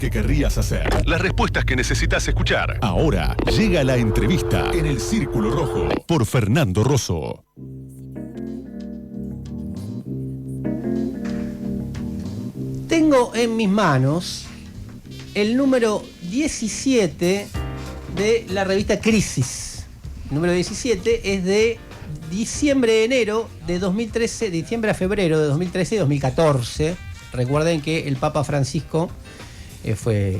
que querrías hacer. Las respuestas que necesitas escuchar. Ahora llega la entrevista en el Círculo Rojo por Fernando Rosso. Tengo en mis manos el número 17 de la revista Crisis. El número 17 es de diciembre-enero de 2013, diciembre a febrero de 2013 y 2014. Recuerden que el Papa Francisco fue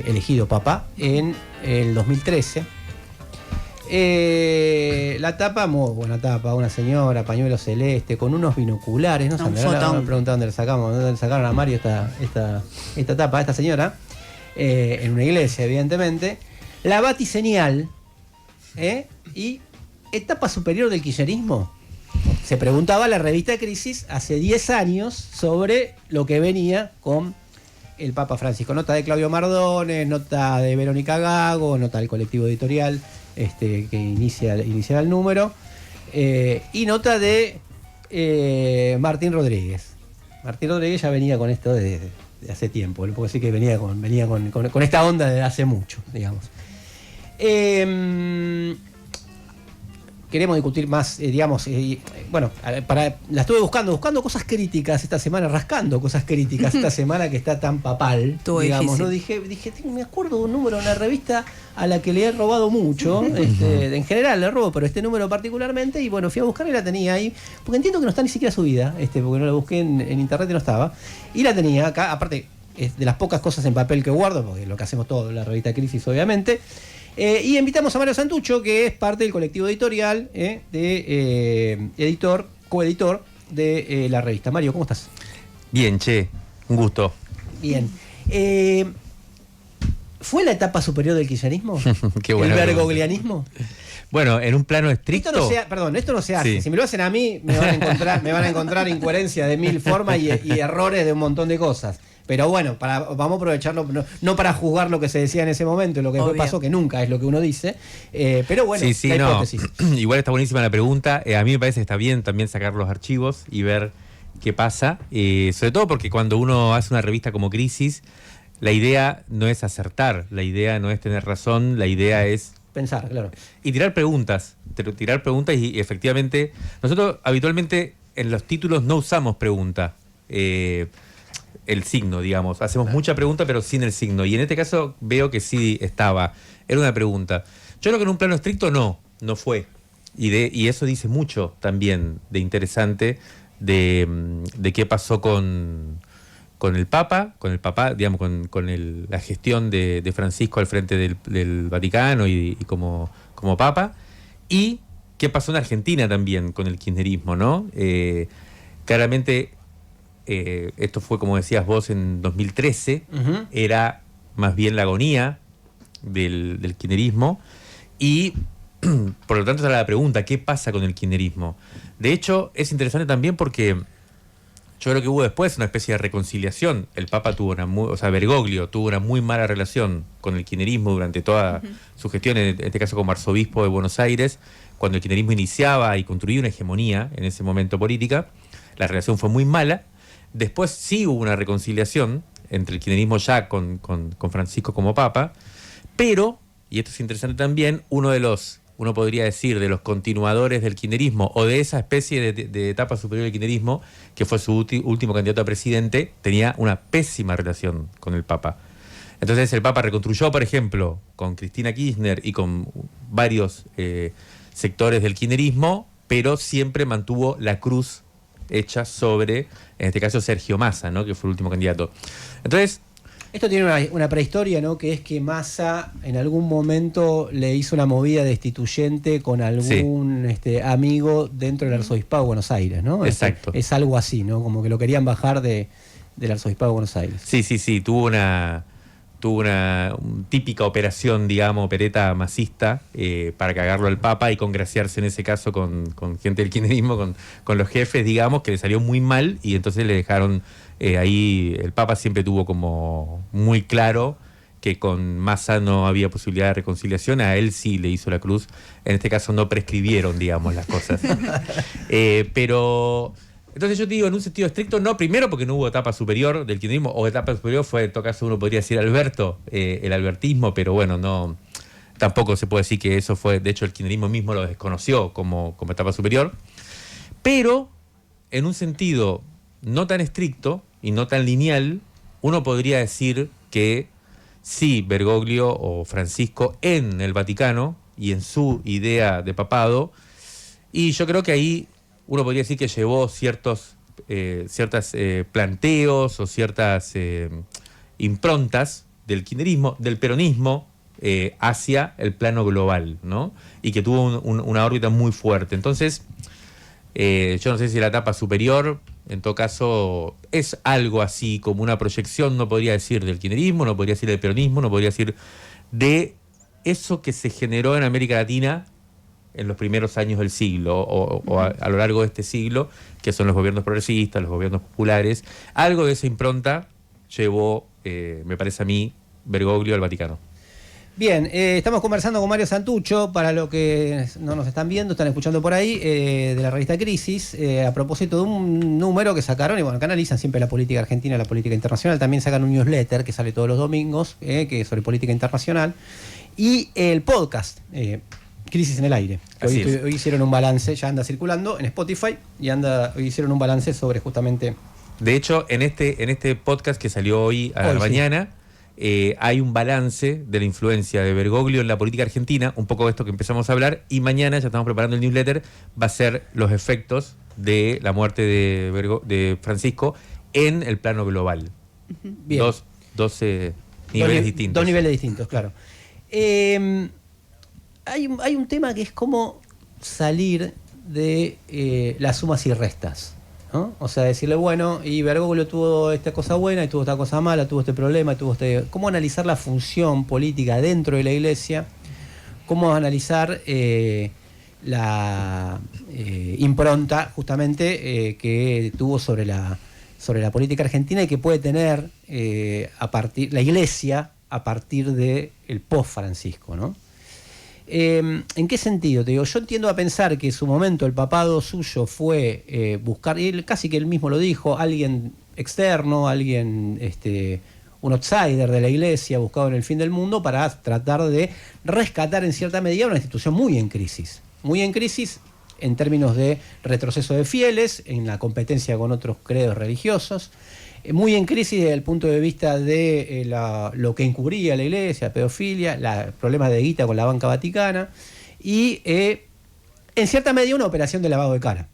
elegido Papa en el 2013. La tapa, muy buena tapa, una señora, pañuelo celeste, con unos binoculares, no sé, me preguntaron dónde le sacaron a Mario esta tapa, a esta señora, en una iglesia, evidentemente. La batiseñal, y etapa superior del kirchnerismo. Se preguntaba la revista Crisis hace 10 años sobre lo que venía con el Papa Francisco. Nota de Claudio Mardones, nota de Verónica Gago, nota del colectivo editorial que inicia el número, y nota de Martín Rodríguez. Martín Rodríguez ya venía con esto de hace tiempo, le puedo decir que venía con esta onda de hace mucho, digamos. Queremos discutir más, la estuve buscando cosas críticas esta semana, rascando cosas críticas esta semana que está tan papal, digamos, ¿no? Dije, me acuerdo de un número en la revista a la que le he robado mucho, en general le robo, pero este número particularmente, y bueno, fui a buscar y la tenía ahí, porque entiendo que no está ni siquiera subida, porque no la busqué en internet y no estaba, y la tenía acá, aparte, es de las pocas cosas en papel que guardo, porque lo que hacemos todo en la revista Crisis, obviamente. Y invitamos a Mario Santucho, que es parte del colectivo editorial, coeditor de la revista. Mario, ¿cómo estás? Bien, che, un gusto. Bien. ¿Fue la etapa superior del kirchnerismo? Qué bueno. ¿El bergoglianismo? Bueno, en un plano estricto... Esto no se hace. Sí. Si me lo hacen a mí, me van a encontrar incoherencias de mil formas y errores de un montón de cosas. Pero bueno, vamos a aprovecharlo, no para juzgar lo que se decía en ese momento y lo que después pasó, que nunca es lo que uno dice. Pero bueno, sí, la hipótesis. Igual está buenísima la pregunta. A mí me parece que está bien también sacar los archivos y ver qué pasa. Sobre todo porque cuando uno hace una revista como Crisis, la idea no es acertar, la idea no es tener razón, la idea es... Pensar, claro. Y tirar preguntas y efectivamente, nosotros habitualmente en los títulos no usamos pregunta. El signo, digamos. Hacemos mucha pregunta, pero sin el signo. Y en este caso veo que sí estaba. Era una pregunta. Yo creo que en un plano estricto no fue. Y eso dice mucho también de interesante de qué pasó con el Papa, digamos, con la gestión de Francisco al frente del Vaticano y como Papa. Y qué pasó en Argentina también con el kirchnerismo, ¿no? Claramente... esto fue, como decías vos, en 2013, era más bien la agonía del kirchnerismo y por lo tanto era la pregunta, ¿qué pasa con el kirchnerismo? De hecho, es interesante también porque yo creo que hubo después una especie de reconciliación. El Papa Bergoglio tuvo una muy mala relación con el kirchnerismo durante toda su gestión, en este caso como arzobispo de Buenos Aires, cuando el kirchnerismo iniciaba y construía una hegemonía en ese momento política. La relación fue muy mala. Después sí hubo una reconciliación entre el kirchnerismo ya con Francisco como Papa, pero, y esto es interesante también, uno podría decir, de los continuadores del kirchnerismo o de esa especie de etapa superior del kirchnerismo, que fue su último candidato a presidente, tenía una pésima relación con el Papa. Entonces el Papa reconstruyó, por ejemplo, con Cristina Kirchner y con varios sectores del kirchnerismo, pero siempre mantuvo la cruz hecha sobre, en este caso, Sergio Massa, ¿no? Que fue el último candidato. Entonces... Esto tiene una prehistoria, ¿no? Que es que Massa en algún momento le hizo una movida destituyente con algún amigo dentro del arzobispado de Buenos Aires, ¿no? Exacto. Es algo así, ¿no? Como que lo querían bajar del arzobispado de Buenos Aires. Sí. Tuvo una típica operación, digamos, opereta masista, para cagarlo al Papa y congraciarse en ese caso con gente del kirchnerismo, con los jefes, digamos, que le salió muy mal y entonces le dejaron ahí. El Papa siempre tuvo como muy claro que con Massa no había posibilidad de reconciliación, a él sí le hizo la cruz. En este caso no prescribieron, digamos, las cosas. Pero Entonces yo te digo, en un sentido estricto, no, primero porque no hubo etapa superior del kirchnerismo, o etapa superior fue, en todo caso uno podría decir Alberto, el albertismo, pero bueno, no, tampoco se puede decir que eso fue, de hecho el kirchnerismo mismo lo desconoció como etapa superior, pero en un sentido no tan estricto y no tan lineal, uno podría decir que sí, Bergoglio o Francisco en el Vaticano y en su idea de papado, y yo creo que ahí uno podría decir que llevó ciertos planteos o ciertas improntas del kirchnerismo, del peronismo, hacia el plano global, ¿no? Y que tuvo una órbita muy fuerte. Entonces, yo no sé si la etapa superior, en todo caso, es algo así como una proyección, no podría decir del kirchnerismo, no podría decir del peronismo, no podría decir de eso que se generó en América Latina en los primeros años del siglo o a lo largo de este siglo, que son los gobiernos progresistas, los gobiernos populares. Algo de esa impronta llevó, me parece a mí, Bergoglio al Vaticano. Bien, estamos conversando con Mario Santucho, para los que no nos están viendo, están escuchando por ahí, de la revista Crisis, a propósito de un número que sacaron, y bueno, que analizan siempre la política argentina, la política internacional, también sacan un newsletter que sale todos los domingos, que es sobre política internacional, y el podcast, Crisis en el Aire. Hoy hicieron un balance, ya anda circulando en Spotify, y hoy hicieron un balance sobre justamente... De hecho, en este podcast que salió hoy a la mañana... hay un balance de la influencia de Bergoglio en la política argentina, un poco de esto que empezamos a hablar, y mañana, ya estamos preparando el newsletter, va a ser los efectos de la muerte de Francisco en el plano global. Bien. Dos niveles distintos. Dos niveles distintos, claro. Hay un tema que es cómo salir de las sumas y restas, ¿no? O sea, decirle, bueno, y Bergoglio tuvo esta cosa buena, y tuvo esta cosa mala, tuvo este problema, ¿Cómo analizar la función política dentro de la Iglesia? ¿Cómo analizar la impronta, justamente, que tuvo sobre la política argentina y que puede tener la Iglesia a partir del post-Francisco, ¿no? ¿En qué sentido? Te digo, yo tiendo a pensar que en su momento el papado suyo fue buscar, y casi que él mismo lo dijo, alguien externo, un outsider de la Iglesia buscado en el fin del mundo para tratar de rescatar en cierta medida una institución muy en crisis en términos de retroceso de fieles, en la competencia con otros credos religiosos, muy en crisis desde el punto de vista de lo que encubría la Iglesia, pedofilia, problemas de guita con la banca vaticana y, en cierta medida, una operación de lavado de cara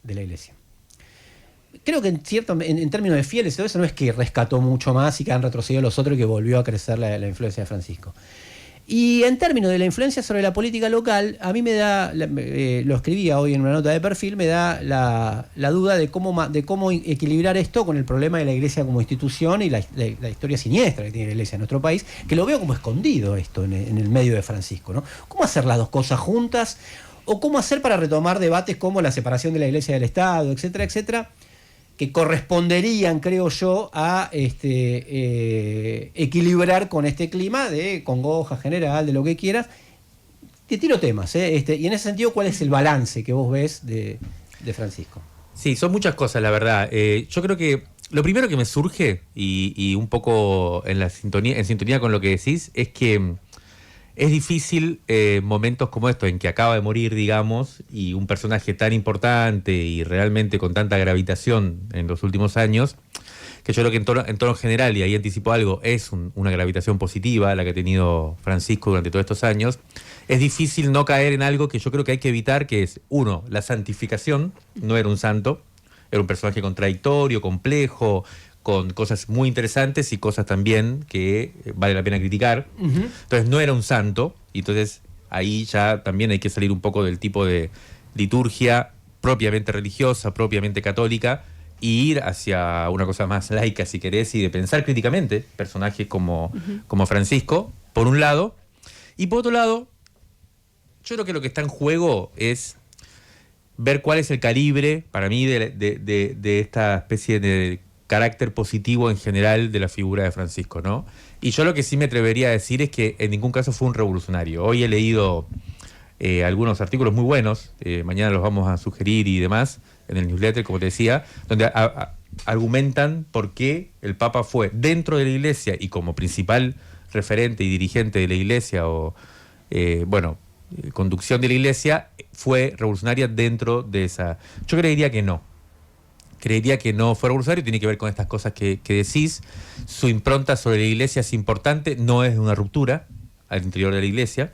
de la Iglesia. Creo que en términos de fieles, todo eso no es que rescató mucho más y que han retrocedido los otros y que volvió a crecer la influencia de Francisco. Y en términos de la influencia sobre la política local, a mí me da, lo escribía hoy en una nota de perfil, me da la duda de cómo equilibrar esto con el problema de la Iglesia como institución y la historia siniestra que tiene la Iglesia en nuestro país, que lo veo como escondido esto en el medio de Francisco, ¿no? ¿Cómo hacer las dos cosas juntas? ¿O cómo hacer para retomar debates como la separación de la Iglesia del Estado, etcétera, etcétera, que corresponderían, creo yo, a equilibrar con este clima de congoja general, de lo que quieras? Te tiro temas, y en ese sentido, ¿cuál es el balance que vos ves de Francisco? Sí, son muchas cosas, la verdad. Yo creo que lo primero que me surge, y un poco en sintonía con lo que decís, es que es difícil momentos como estos en que acaba de morir, digamos, y un personaje tan importante y realmente con tanta gravitación en los últimos años, que yo creo que en tono general, y ahí anticipo algo, es una gravitación positiva la que ha tenido Francisco durante todos estos años. Es difícil no caer en algo que yo creo que hay que evitar, que es, uno, la santificación. No era un santo, era un personaje contradictorio, complejo, con cosas muy interesantes y cosas también que vale la pena criticar. Uh-huh. Entonces no era un santo, y entonces ahí ya también hay que salir un poco del tipo de liturgia propiamente religiosa, propiamente católica, e ir hacia una cosa más laica, si querés, y de pensar críticamente personajes como Francisco, por un lado. Y por otro lado, yo creo que lo que está en juego es ver cuál es el calibre, para mí, de esta especie de carácter positivo en general de la figura de Francisco, ¿no? Y yo lo que sí me atrevería a decir es que en ningún caso fue un revolucionario. Hoy he leído algunos artículos muy buenos, mañana los vamos a sugerir y demás, en el newsletter, como te decía, donde argumentan por qué el Papa fue dentro de la Iglesia y como principal referente y dirigente de la Iglesia o, conducción de la Iglesia, fue revolucionaria dentro de esa... Yo creería que no. Creería que no fue revolucionario, tiene que ver con estas cosas que decís. Su impronta sobre la Iglesia es importante, no es una ruptura al interior de la Iglesia.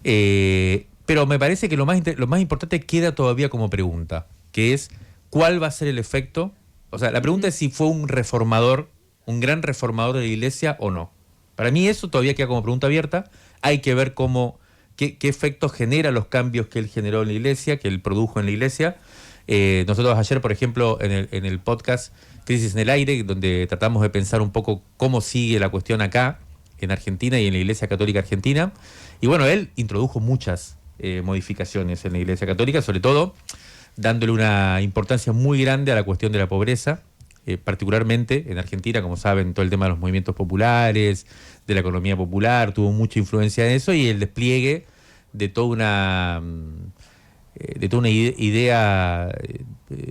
Pero me parece que lo más importante queda todavía como pregunta, que es ¿cuál va a ser el efecto? O sea, la pregunta es si fue un reformador, un gran reformador de la Iglesia o no. Para mí eso todavía queda como pregunta abierta. Hay que ver qué efectos genera los cambios que él generó en la Iglesia, que él produjo en la Iglesia. Nosotros ayer, por ejemplo, en el podcast Crisis en el Aire, donde tratamos de pensar un poco cómo sigue la cuestión acá, en Argentina y en la Iglesia Católica Argentina. Y bueno, él introdujo muchas modificaciones en la Iglesia Católica, sobre todo dándole una importancia muy grande a la cuestión de la pobreza, particularmente en Argentina, como saben, todo el tema de los movimientos populares, de la economía popular, tuvo mucha influencia en eso, y el despliegue de toda una idea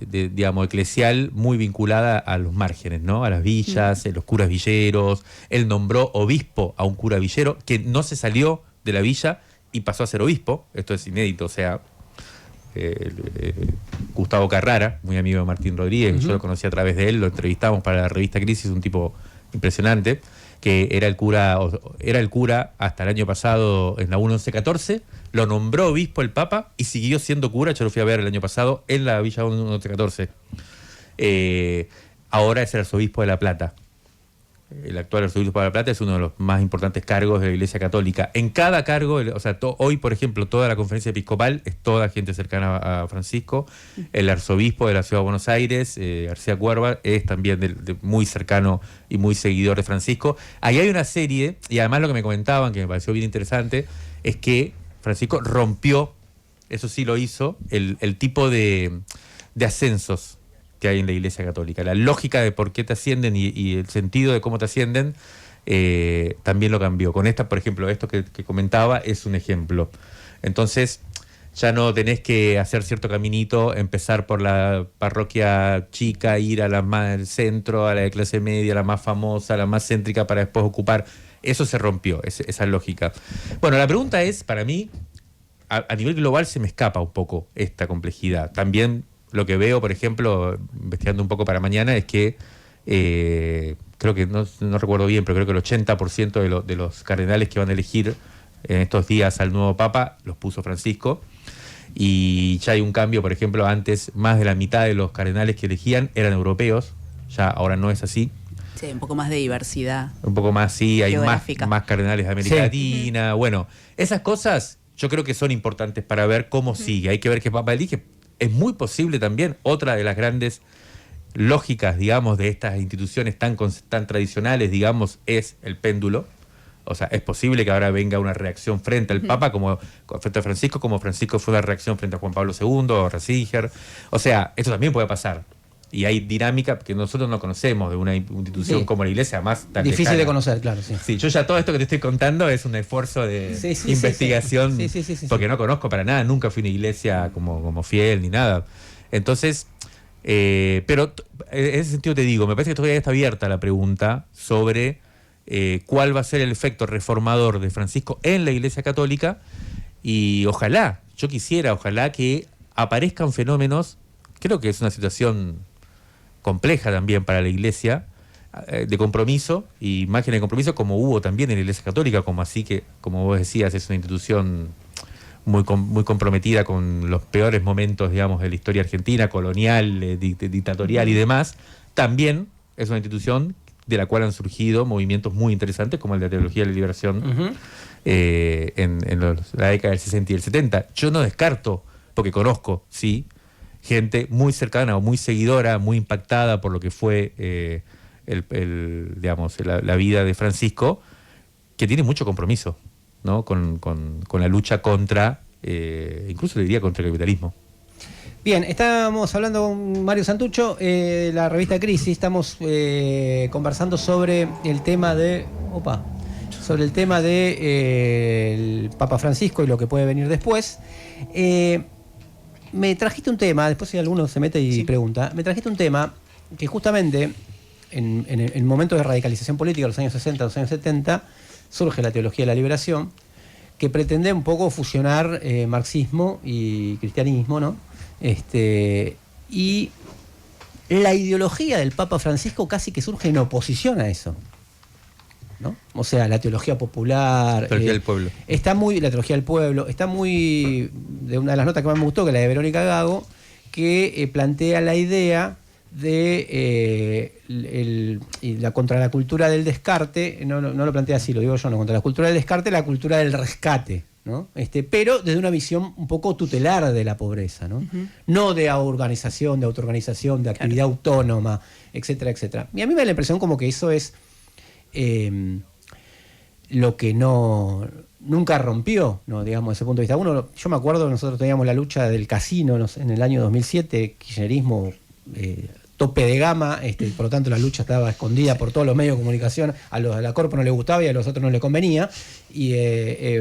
digamos, eclesial muy vinculada a los márgenes, ¿no? A las villas, los curas villeros. Él nombró obispo a un cura villero que no se salió de la villa y pasó a ser obispo. Esto es inédito, o sea, Gustavo Carrara, muy amigo de Martín Rodríguez, yo lo conocí a través de él, lo entrevistamos para la revista Crisis, un tipo impresionante, que era el cura hasta el año pasado en la 1114, lo nombró obispo el Papa y siguió siendo cura. Yo lo fui a ver el año pasado en la Villa 1114. Ahora es el arzobispo de La Plata. El actual arzobispo de La Plata es uno de los más importantes cargos de la Iglesia Católica. En cada cargo, o sea, hoy, por ejemplo, toda la conferencia episcopal es toda gente cercana a Francisco. El arzobispo de la Ciudad de Buenos Aires, García Cuerva, es también muy cercano y muy seguidor de Francisco. Ahí hay una serie, y además lo que me comentaban, que me pareció bien interesante, es que Francisco rompió, eso sí lo hizo, el tipo de ascensos que hay en la Iglesia Católica. La lógica de por qué te ascienden y el sentido de cómo te ascienden también lo cambió. Con esta, por ejemplo, esto que comentaba es un ejemplo. Entonces, ya no tenés que hacer cierto caminito, empezar por la parroquia chica, ir a la más del centro, a la de clase media, la más famosa, la más céntrica, para después ocupar. Eso se rompió, esa lógica. Bueno, la pregunta es, para mí, a nivel global se me escapa un poco esta complejidad. También lo que veo, por ejemplo, investigando un poco para mañana, es que creo que, no recuerdo bien, pero creo que el 80% de los cardenales que van a elegir en estos días al nuevo Papa los puso Francisco. Y ya hay un cambio, por ejemplo, antes más de la mitad de los cardenales que elegían eran europeos, ya ahora no es así. Sí, un poco más de diversidad. Un poco más, sí, hay más cardenales de América Sí. Latina. Bueno, esas cosas yo creo que son importantes para ver cómo sigue. Hay que ver qué Papa elige. Es muy posible también, otra de las grandes lógicas, digamos, de estas instituciones tan tradicionales, digamos, es el péndulo. O sea, es posible que ahora venga una reacción frente al Papa, como frente a Francisco, como Francisco fue una reacción frente a Juan Pablo II o Ratzinger. O sea, esto también puede pasar. Y hay dinámica que nosotros no conocemos de una institución como la Iglesia, más tan difícil lejana de conocer, claro, sí. Sí, yo ya todo esto que te estoy contando es un esfuerzo de investigación, sí, porque no conozco para nada, nunca fui a una iglesia como fiel ni nada. Entonces, pero en ese sentido te digo, me parece que todavía está abierta la pregunta sobre cuál va a ser el efecto reformador de Francisco en la Iglesia Católica, y ojalá que aparezcan fenómenos. Creo que es una situación compleja también para la Iglesia, de compromiso, y imágenes de compromiso como hubo también en la Iglesia Católica, como así que, como vos decías, es una institución muy comprometida con los peores momentos, digamos, de la historia argentina, colonial, dictatorial y demás. También es una institución de la cual han surgido movimientos muy interesantes, como el de la Teología de la Liberación, en la década del 60 y el 70. Yo no descarto, porque conozco, sí, gente muy cercana o muy seguidora, muy impactada por lo que fue la vida de Francisco, que tiene mucho compromiso, ¿no? con la lucha contra, incluso le diría contra el capitalismo. Bien, estamos hablando con Mario Santucho, de la revista Crisis. Estamos conversando sobre el tema de el Papa Francisco y lo que puede venir después. me trajiste un tema, después si alguno se mete y pregunta, me trajiste un tema que justamente en momentos de radicalización política, los años 60, los años 70, surge la teología de la liberación, que pretende un poco fusionar marxismo y cristianismo, ¿no? Y la ideología del Papa Francisco casi que surge en oposición a eso, ¿no? O sea, la teología popular, la teología del pueblo. La teología del pueblo, está muy, de una de las notas que más me gustó, que es la de Verónica Gago, que plantea la idea de contra la cultura del descarte, no lo plantea así, lo digo yo, no, contra la cultura del descarte, la cultura del rescate, ¿no? Pero desde una visión un poco tutelar de la pobreza, ¿no? No de organización, de autoorganización, de actividad autónoma, etcétera, etcétera. Y a mí me da la impresión como que eso es lo que nunca rompió, ¿no? Digamos, desde ese punto de vista. Yo me acuerdo, nosotros teníamos la lucha del casino en el año 2007, kirchnerismo tope de gama, por lo tanto la lucha estaba escondida por todos los medios de comunicación, a la Corpo no le gustaba y a los otros no le convenía, y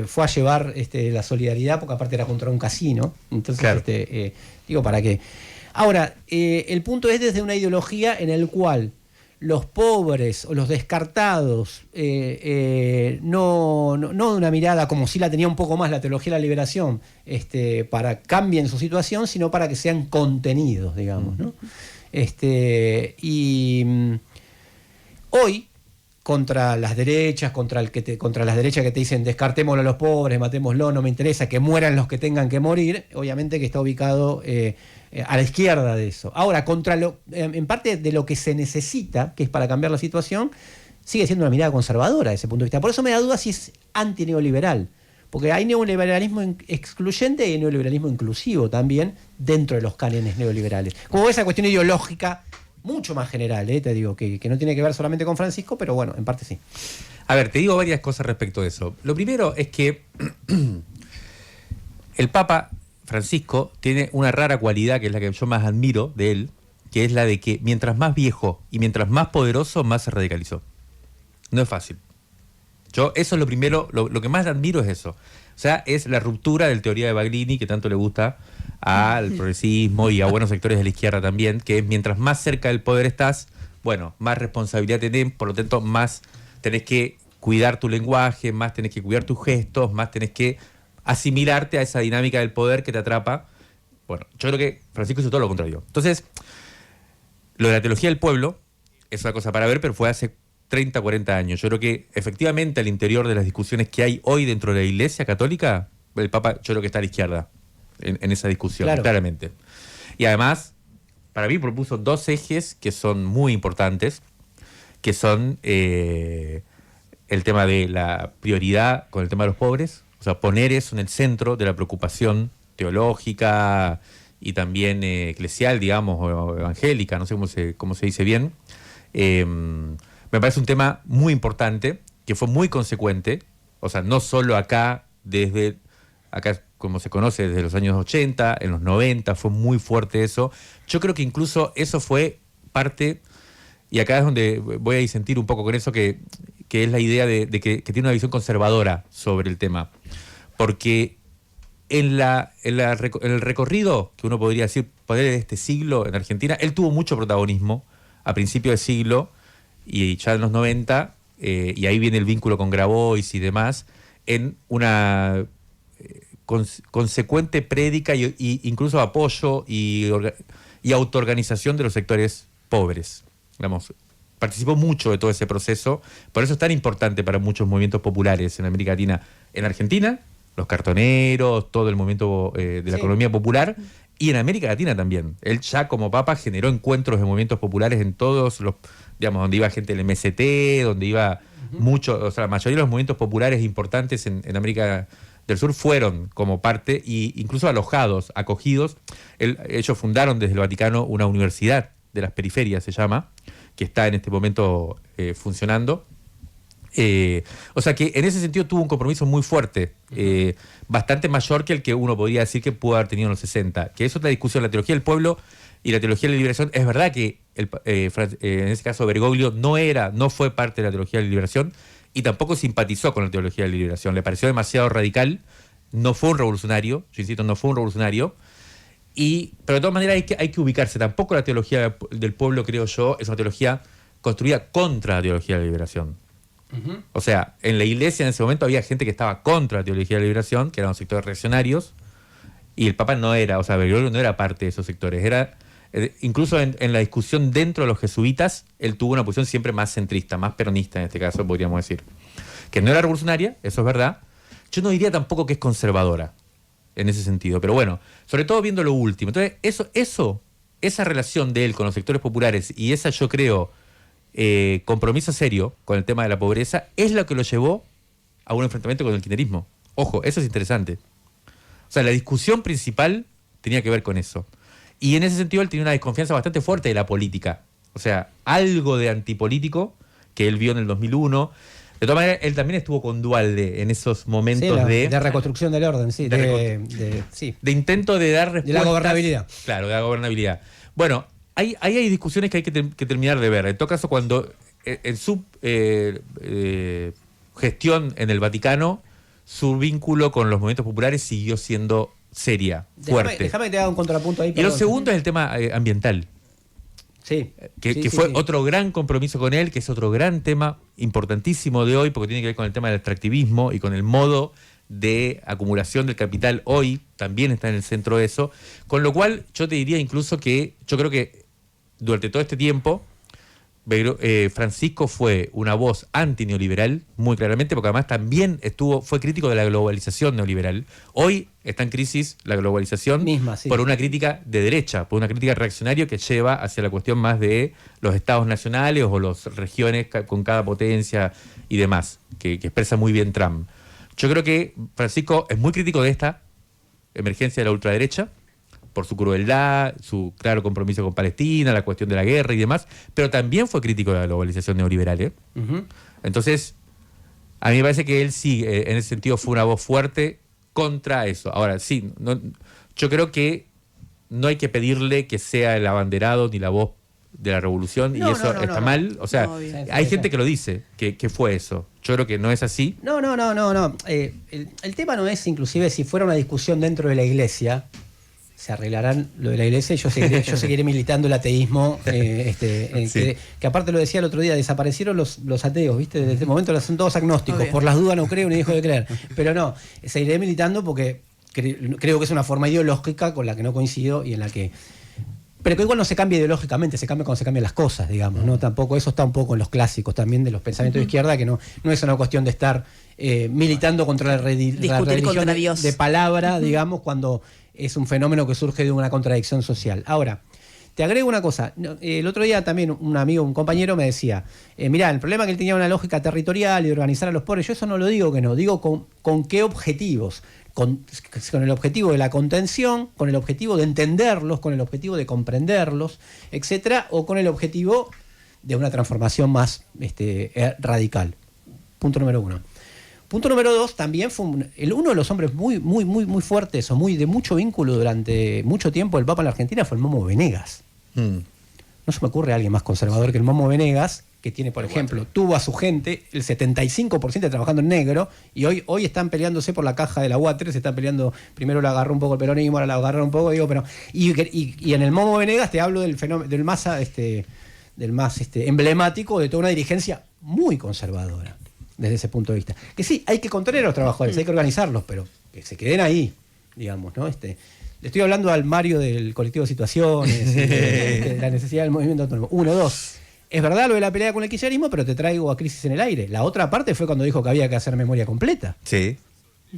fue a llevar la solidaridad, porque aparte era contra un casino, entonces claro. Digo, ¿para qué? Ahora, el punto es desde una ideología en el cual los pobres o los descartados, no de una mirada como si la tenía un poco más la teología de la liberación, para cambien su situación, sino para que sean contenidos, digamos, ¿no? Hoy, contra las derechas, contra las derechas que te dicen descartémoslo a los pobres, matémoslo, no me interesa, que mueran los que tengan que morir, obviamente que está ubicado a la izquierda de eso. Ahora, en parte de lo que se necesita, que es para cambiar la situación, sigue siendo una mirada conservadora desde ese punto de vista. Por eso me da duda si es antineoliberal, porque hay neoliberalismo excluyente y hay neoliberalismo inclusivo también dentro de los cánones neoliberales. Como esa cuestión ideológica mucho más general, te digo, que no tiene que ver solamente con Francisco, pero bueno, en parte sí. A ver, te digo varias cosas respecto de eso. Lo primero es que el Papa Francisco tiene una rara cualidad, que es la que yo más admiro de él, que es la de que mientras más viejo y mientras más poderoso, más se radicalizó. No es fácil. Eso es lo primero, lo que más admiro es eso. O sea, es la ruptura de la teoría de Baglini, que tanto le gusta al progresismo y a buenos sectores de la izquierda también, que es mientras más cerca del poder estás, bueno, más responsabilidad tenés, por lo tanto, más tenés que cuidar tu lenguaje, más tenés que cuidar tus gestos, más tenés que asimilarte a esa dinámica del poder que te atrapa. Bueno, yo creo que Francisco hizo todo lo contrario. Entonces, lo de la teología del pueblo es una cosa para ver, pero fue hace 30, 40 años. Yo creo que efectivamente al interior de las discusiones que hay hoy dentro de la Iglesia Católica, el Papa yo creo que está a la izquierda en esa discusión, claro, claramente. Y además, para mí propuso dos ejes que son muy importantes, que son el tema de la prioridad con el tema de los pobres, o sea, poner eso en el centro de la preocupación teológica y también eclesial, digamos, o evangélica, no sé cómo se dice bien. Me parece un tema muy importante, que fue muy consecuente, o sea, no solo acá, como se conoce, desde los años 80, en los 90, fue muy fuerte eso. Yo creo que incluso eso fue parte, y acá es donde voy a disentir un poco con eso, que es la idea de que tiene una visión conservadora sobre el tema. Porque en el recorrido que uno podría decir, poder de este siglo en Argentina, él tuvo mucho protagonismo a principios de siglo, y ya en los 90, y ahí viene el vínculo con Grabois y demás, en una consecuente prédica y incluso apoyo y autoorganización de los sectores pobres. Digamos, participó mucho de todo ese proceso, por eso es tan importante para muchos movimientos populares en América Latina. En Argentina, los cartoneros, todo el movimiento de la economía popular, y en América Latina también. Él ya como Papa generó encuentros de movimientos populares en todos los, digamos, donde iba gente del MST, donde iba mucho, o sea, la mayoría de los movimientos populares importantes en América del Sur fueron como parte, e incluso alojados, acogidos. Ellos fundaron desde el Vaticano una universidad de las periferias, se llama, que está en este momento funcionando. O sea que en ese sentido tuvo un compromiso muy fuerte, bastante mayor que el que uno podría decir que pudo haber tenido en los 60, que es otra discusión. La teología del pueblo y la teología de la liberación, es verdad que en ese caso Bergoglio no fue parte de la teología de la liberación y tampoco simpatizó con la teología de la liberación, le pareció demasiado radical, no fue un revolucionario, yo insisto, no fue un revolucionario, Pero de todas maneras hay que ubicarse. Tampoco la teología del pueblo, creo yo, es una teología construida contra la teología de la liberación. O sea, en la iglesia en ese momento había gente que estaba contra la teología de la liberación, que eran los sectores reaccionarios, y el Papa no era, o sea, Bergoglio no era parte de esos sectores. Era incluso en la discusión dentro de los jesuitas, él tuvo una posición siempre más centrista, más peronista en este caso, podríamos decir. Que no era revolucionaria, eso es verdad. Yo no diría tampoco que es conservadora en ese sentido, pero bueno, sobre todo viendo lo último. Entonces, esa relación de él con los sectores populares y esa, yo creo, compromiso serio con el tema de la pobreza es lo que lo llevó a un enfrentamiento con el kirchnerismo. Ojo, eso es interesante. O sea, la discusión principal tenía que ver con eso. Y en ese sentido él tenía una desconfianza bastante fuerte de la política. O sea, algo de antipolítico que él vio en el 2001. De todas maneras, él también estuvo con Duhalde en esos momentos de reconstrucción del orden, sí. De intento de dar respuestas. De la gobernabilidad. Claro, de la gobernabilidad. Bueno, hay discusiones que hay que terminar de ver. En todo caso, cuando en su gestión en el Vaticano, su vínculo con los movimientos populares siguió siendo seria, fuerte. Déjame que te haga un contrapunto ahí. Y lo segundo es el tema ambiental. Sí. Que fue otro gran compromiso con él, que es otro gran tema importantísimo de hoy, porque tiene que ver con el tema del extractivismo y con el modo de acumulación del capital hoy, también está en el centro de eso. Con lo cual, yo te diría incluso que yo creo que durante todo este tiempo, Francisco fue una voz antineoliberal, muy claramente, porque además también fue crítico de la globalización neoliberal. Hoy está en crisis la globalización misma, sí, por una crítica de derecha, por una crítica reaccionaria que lleva hacia la cuestión más de los estados nacionales o las regiones con cada potencia y demás, que expresa muy bien Trump. Yo creo que Francisco es muy crítico de esta emergencia de la ultraderecha, por su crueldad, su claro compromiso con Palestina, la cuestión de la guerra y demás, pero también fue crítico de la globalización neoliberal. Entonces, a mí me parece que él sí, en ese sentido, fue una voz fuerte contra eso. Ahora, sí, yo creo que no hay que pedirle que sea el abanderado ni la voz de la revolución, y eso está mal. O sea, hay gente que lo dice, que fue eso. Yo creo que no es así. No. El tema no es, inclusive, si fuera una discusión dentro de la iglesia, se arreglarán lo de la iglesia y yo seguiré militando el ateísmo, sí. que aparte lo decía el otro día, desaparecieron los ateos, ¿viste? Desde este momento son todos agnósticos, por las dudas no creo ni dejo de creer, pero no, seguiré militando porque creo que es una forma ideológica con la que no coincido y en la que... Pero que igual no se cambia ideológicamente, se cambia cuando se cambian las cosas, digamos, ¿no? Tampoco, eso está un poco en los clásicos también de los pensamientos de izquierda, que no es una cuestión de estar militando contra la religión contra Dios. De palabra, digamos, cuando es un fenómeno que surge de una contradicción social. Ahora, te agrego una cosa. El otro día también un amigo, un compañero me decía, mirá, el problema es que él tenía una lógica territorial y de organizar a los pobres. Yo eso no lo digo que no, digo con qué objetivos. Con el objetivo de la contención, con el objetivo de entenderlos, con el objetivo de comprenderlos, etcétera, o con el objetivo de una transformación más radical. Punto número 1. Punto número 2, también fue uno de los hombres muy fuertes o de mucho vínculo durante mucho tiempo del Papa en la Argentina fue el Momo Venegas. No se me ocurre alguien más conservador que el Momo Venegas, que tiene, por ejemplo, tuvo a su gente, el 75% trabajando en negro, y hoy están peleándose por la caja de la UATRE, se están peleando, primero la agarró un poco el peronismo, ahora la agarraron un poco, y en el Momo Venegas te hablo del fenómeno, del más emblemático de toda una dirigencia muy conservadora, desde ese punto de vista. Que sí, hay que contener a los trabajadores, hay que organizarlos, pero que se queden ahí, digamos, ¿no? Le estoy hablando al Mario del colectivo de situaciones, de la necesidad del movimiento autónomo. 1, 2. Es verdad lo de la pelea con el kirchnerismo, pero te traigo a Crisis en el Aire. La otra parte fue cuando dijo que había que hacer memoria completa. Sí.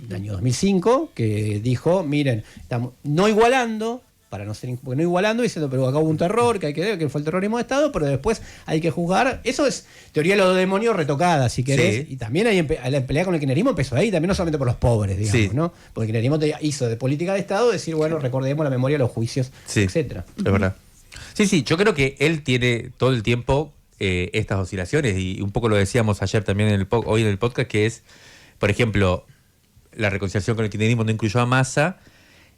El año 2005, que dijo, miren, estamos no igualando, diciendo, pero acá hubo un terror, que hay que ver, que fue el terrorismo de Estado, pero después hay que juzgar. Eso es teoría de los demonios retocada, si querés. Sí. Y también la pelea con el kirchnerismo empezó ahí, también no solamente por los pobres, digamos, sí, ¿no? Porque el kirchnerismo hizo de política de Estado decir, bueno, recordemos la memoria de los juicios, sí, etcétera. Es verdad. Sí, yo creo que él tiene todo el tiempo estas oscilaciones, y un poco lo decíamos ayer también hoy en el podcast, que es, por ejemplo, la reconciliación con el kirchnerismo no incluyó a Massa,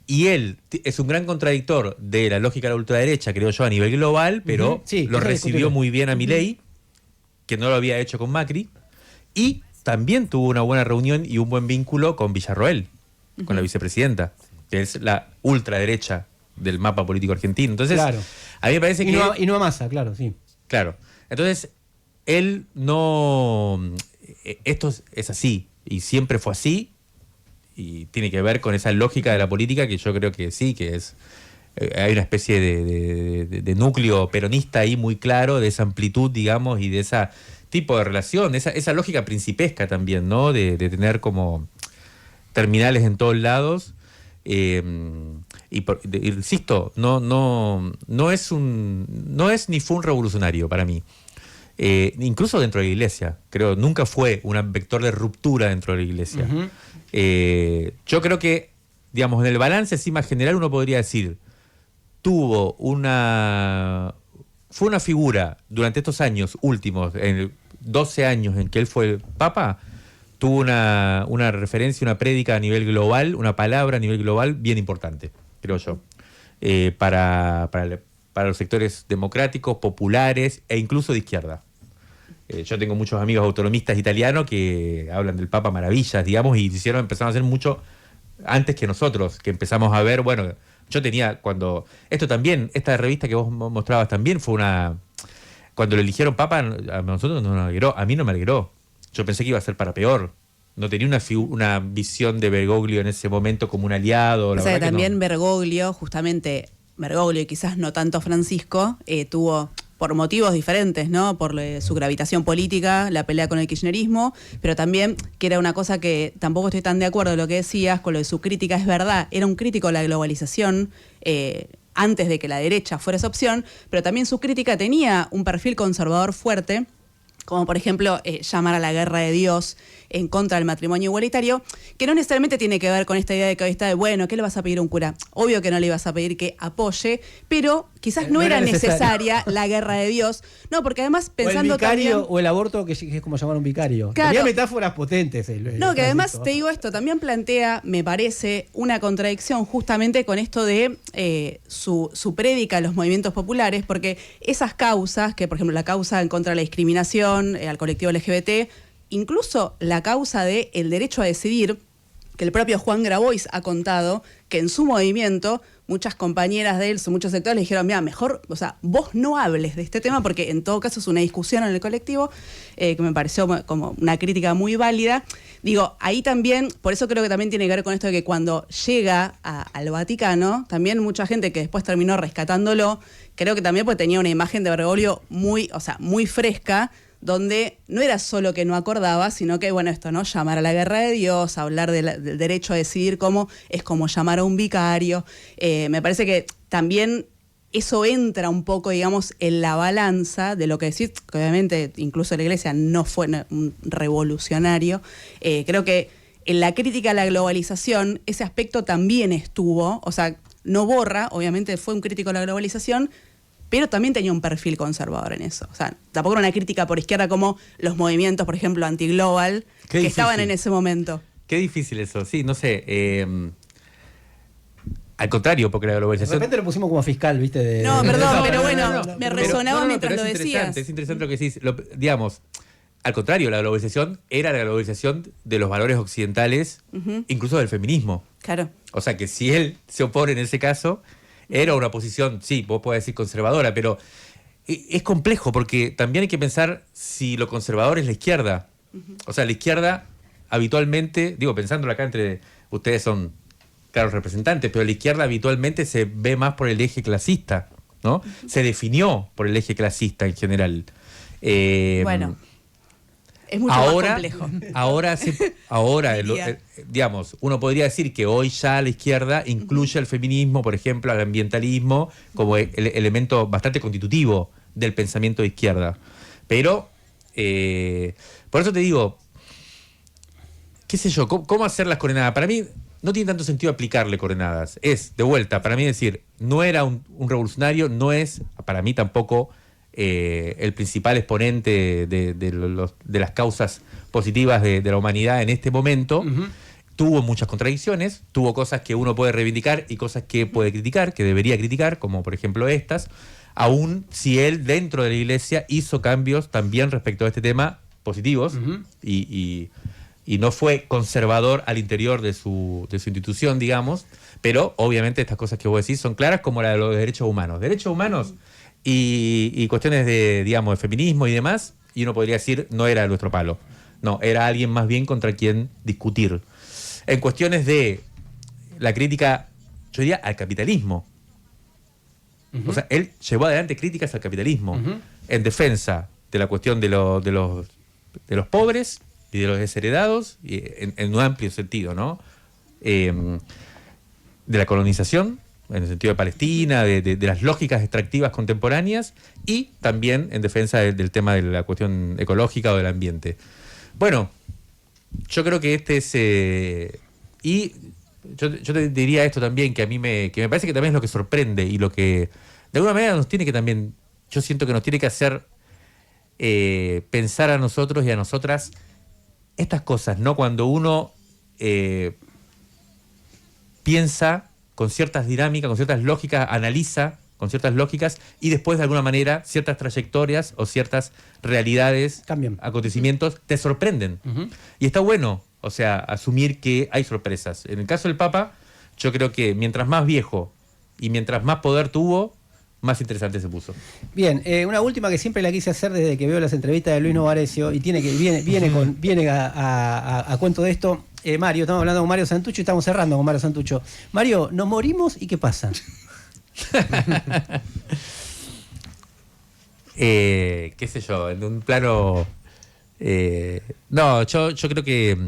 y él es un gran contradictor de la lógica de la ultraderecha, creo yo, a nivel global, pero sí, lo recibió muy bien a Milei, que no lo había hecho con Macri, y también tuvo una buena reunión y un buen vínculo con Villarroel, con la vicepresidenta, que es la ultraderecha del mapa político argentino. Entonces, claro. a mí me parece que... Y no a Massa, claro, sí. Claro. Entonces, él no... Esto es así, y siempre fue así, y tiene que ver con esa lógica de la política que yo creo que sí, que es... hay una especie de núcleo peronista ahí muy claro, de esa amplitud, digamos, y de ese tipo de relación, esa lógica principesca también, ¿no? De tener como terminales en todos lados. Insisto, no es ni fue un revolucionario para mí. Incluso dentro de la iglesia, creo, nunca fue un vector de ruptura dentro de la iglesia. Uh-huh. Yo creo que, digamos, en el balance así más general uno podría decir, fue una figura durante estos años últimos, en 12 años en que él fue papa, tuvo una referencia, una prédica a nivel global, una palabra a nivel global bien importante, creo yo, para los sectores democráticos, populares e incluso de izquierda. Yo tengo muchos amigos autonomistas italianos que hablan del Papa maravillas, digamos, y empezaron a hacer mucho antes que nosotros, que empezamos a ver, bueno, yo tenía esta revista que vos mostrabas también fue cuando lo eligieron Papa, a nosotros no nos alegró, a mí no me alegró. Yo pensé que iba a ser para peor. No tenía una visión de Bergoglio en ese momento como un aliado. O sea, que también Bergoglio, y quizás no tanto Francisco, tuvo, por motivos diferentes, ¿no? Por su gravitación política, la pelea con el kirchnerismo, pero también, que era una cosa que tampoco estoy tan de acuerdo en lo que decías, con lo de su crítica, es verdad, era un crítico de la globalización, antes de que la derecha fuera esa opción, pero también su crítica tenía un perfil conservador fuerte, como por ejemplo llamar a la guerra de Dios en contra del matrimonio igualitario, que no necesariamente tiene que ver con esta idea de que hoy está de, bueno, ¿qué le vas a pedir a un cura? Obvio que no le ibas a pedir que apoye, pero quizás no era necesaria la guerra de Dios. No, porque además pensando o el vicario también, o el aborto, que es como llamar a un vicario. Claro. Había metáforas potentes. No, que además te digo esto, también plantea, me parece, una contradicción justamente con esto de su prédica a los movimientos populares, porque esas causas, que por ejemplo la causa en contra de la discriminación, al colectivo LGBT, incluso la causa de el derecho a decidir, que el propio Juan Grabois ha contado que en su movimiento muchas compañeras de él, muchos sectores le dijeron, mira, mejor, o sea, vos no hables de este tema porque en todo caso es una discusión en el colectivo, que me pareció como una crítica muy válida. Digo, ahí también, por eso creo que también tiene que ver con esto de que cuando llega al Vaticano, también mucha gente que después terminó rescatándolo, creo que también pues tenía una imagen de Bergoglio muy fresca, donde no era solo que no acordaba, sino que, bueno, esto, ¿no? Llamar a la guerra de Dios, hablar del derecho a decidir es como llamar a un vicario. Me parece que también eso entra un poco, digamos, en la balanza de lo que decís, que obviamente incluso la Iglesia no fue un revolucionario. Creo que en la crítica a la globalización ese aspecto también estuvo, o sea, no borra, obviamente fue un crítico de la globalización, pero también tenía un perfil conservador en eso. O sea, tampoco era una crítica por izquierda como los movimientos, por ejemplo, anti-global, que estaban en ese momento. Qué difícil eso, sí, no sé. Al contrario, porque la globalización... De repente lo pusimos como fiscal, ¿viste? No, perdón, pero bueno, me resonaba mientras lo decías. Es interesante lo que decís. Digamos, al contrario, la globalización era la globalización de los valores occidentales, incluso del feminismo. Claro. O sea, que si él se opone en ese caso... Era una posición, sí, vos podés decir conservadora, pero es complejo porque también hay que pensar si lo conservador es la izquierda. O sea, la izquierda habitualmente, digo, pensándolo acá entre ustedes son claros representantes, pero la izquierda habitualmente se ve más por el eje clasista, ¿no? Se definió por el eje clasista en general. Bueno. Es mucho más complejo. Digamos, uno podría decir que hoy ya la izquierda incluye al feminismo, por ejemplo, al ambientalismo, como el elemento bastante constitutivo del pensamiento de izquierda. Pero, por eso te digo, qué sé yo, ¿cómo hacer las coordenadas? Para mí no tiene tanto sentido aplicarle coordenadas. Es, de vuelta, para mí decir, no era un revolucionario, no es, para mí tampoco... el principal exponente de las causas positivas de la humanidad en este momento, tuvo muchas contradicciones, tuvo cosas que uno puede reivindicar y cosas que puede criticar, que debería criticar, como por ejemplo estas, aún si él dentro de la Iglesia hizo cambios también respecto a este tema positivos y y no fue conservador al interior de su institución, digamos, pero obviamente estas cosas que vos decís son claras, como la de los derechos humanos. Derechos humanos y cuestiones de, digamos, de feminismo y demás, y uno podría decir, no era nuestro palo. No, era alguien más bien contra quien discutir. En cuestiones de la crítica, yo diría, al capitalismo. O sea, él llevó adelante críticas al capitalismo en defensa de la cuestión de los pobres y de los desheredados, y en un amplio sentido, ¿no? De la colonización, en el sentido de Palestina, de las lógicas extractivas contemporáneas, y también en defensa del tema de la cuestión ecológica o del ambiente. Bueno, yo creo que este es... y yo te diría esto también, que a mí me parece que también es lo que sorprende y lo que de alguna manera nos tiene que también, yo siento que nos tiene que hacer pensar a nosotros y a nosotras estas cosas, ¿no? Cuando uno piensa con ciertas dinámicas, con ciertas lógicas, analiza con ciertas lógicas y después de alguna manera ciertas trayectorias o ciertas realidades, cambian, acontecimientos, te sorprenden. Y está bueno, o sea, asumir que hay sorpresas. En el caso del Papa, yo creo que mientras más viejo y mientras más poder tuvo, más interesante se puso. Bien, una última que siempre la quise hacer desde que veo las entrevistas de Luis Novarecio y viene a cuento de esto. Mario, estamos hablando con Mario Santucho y estamos cerrando con Mario Santucho. Mario, ¿nos morimos y qué pasa? Qué sé yo, en un plano... no, yo creo que...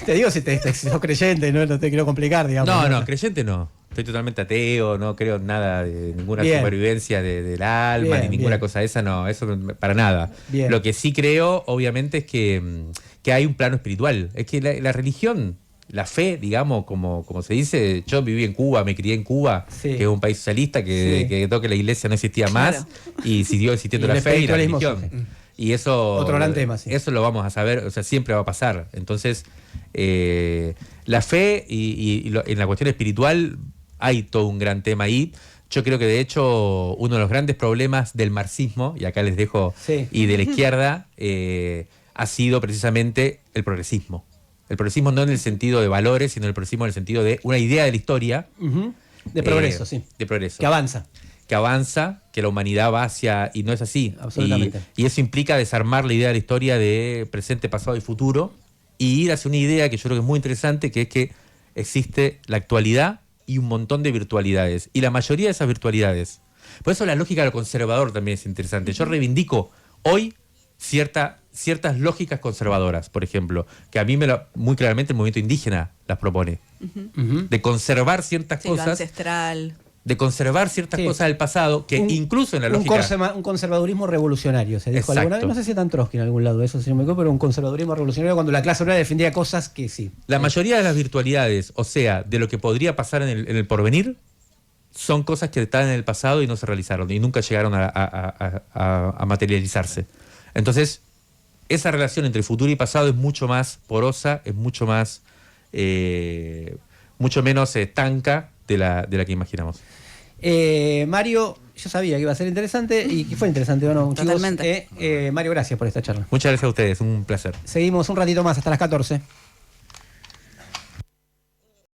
te digo si sos creyente, no te quiero complicar, digamos. No, creyente no. Estoy totalmente ateo, no creo en nada de ninguna bien. Supervivencia del alma, ni ninguna cosa de esa, no, eso para nada. Bien. Lo que sí creo, obviamente, es que hay un plano espiritual. Es que la religión, la fe, digamos, como se dice, yo viví en Cuba, me crié en Cuba, sí. que es un país socialista, que todo que la iglesia no existía más, y siguió existiendo la fe y la religión. Y eso... Otro gran tema, sí. Eso lo vamos a saber, o sea, siempre va a pasar. Entonces, la fe y en la cuestión espiritual hay todo un gran tema ahí. Yo creo que de hecho uno de los grandes problemas del marxismo, y acá les dejo, sí. y de la izquierda, ha sido precisamente el progresismo. El progresismo no en el sentido de valores, sino el progresismo en el sentido de una idea de la historia. De progreso, sí. De progreso. Que avanza. Que la humanidad va hacia... Y no es así. Absolutamente. Y eso implica desarmar la idea de la historia de presente, pasado y futuro, y ir hacia una idea que yo creo que es muy interesante, que es que existe la actualidad y un montón de virtualidades. Y la mayoría de esas virtualidades. Por eso la lógica del conservador también es interesante. Yo reivindico hoy ciertas lógicas conservadoras, por ejemplo, que a mí muy claramente el movimiento indígena las propone. De conservar ciertas cosas. Lo ancestral. De conservar ciertas cosas del pasado, que incluso en la lógica... Un conservadurismo revolucionario, se dijo Exacto. alguna vez. No sé si tan Trotsky en algún lado, eso sí no me acuerdo, pero un conservadurismo revolucionario cuando la clase obrera defendía cosas que sí. La mayoría de las virtualidades, o sea, de lo que podría pasar en el porvenir, son cosas que están en el pasado y no se realizaron, y nunca llegaron a materializarse. Entonces, esa relación entre futuro y pasado es mucho más porosa, es mucho más... mucho menos estanca de la que imaginamos. Mario, yo sabía que iba a ser interesante y que fue interesante, ¿o no? Totalmente. Chicos, Mario, gracias por esta charla. Muchas gracias a ustedes, un placer. Seguimos un ratito más hasta las 14.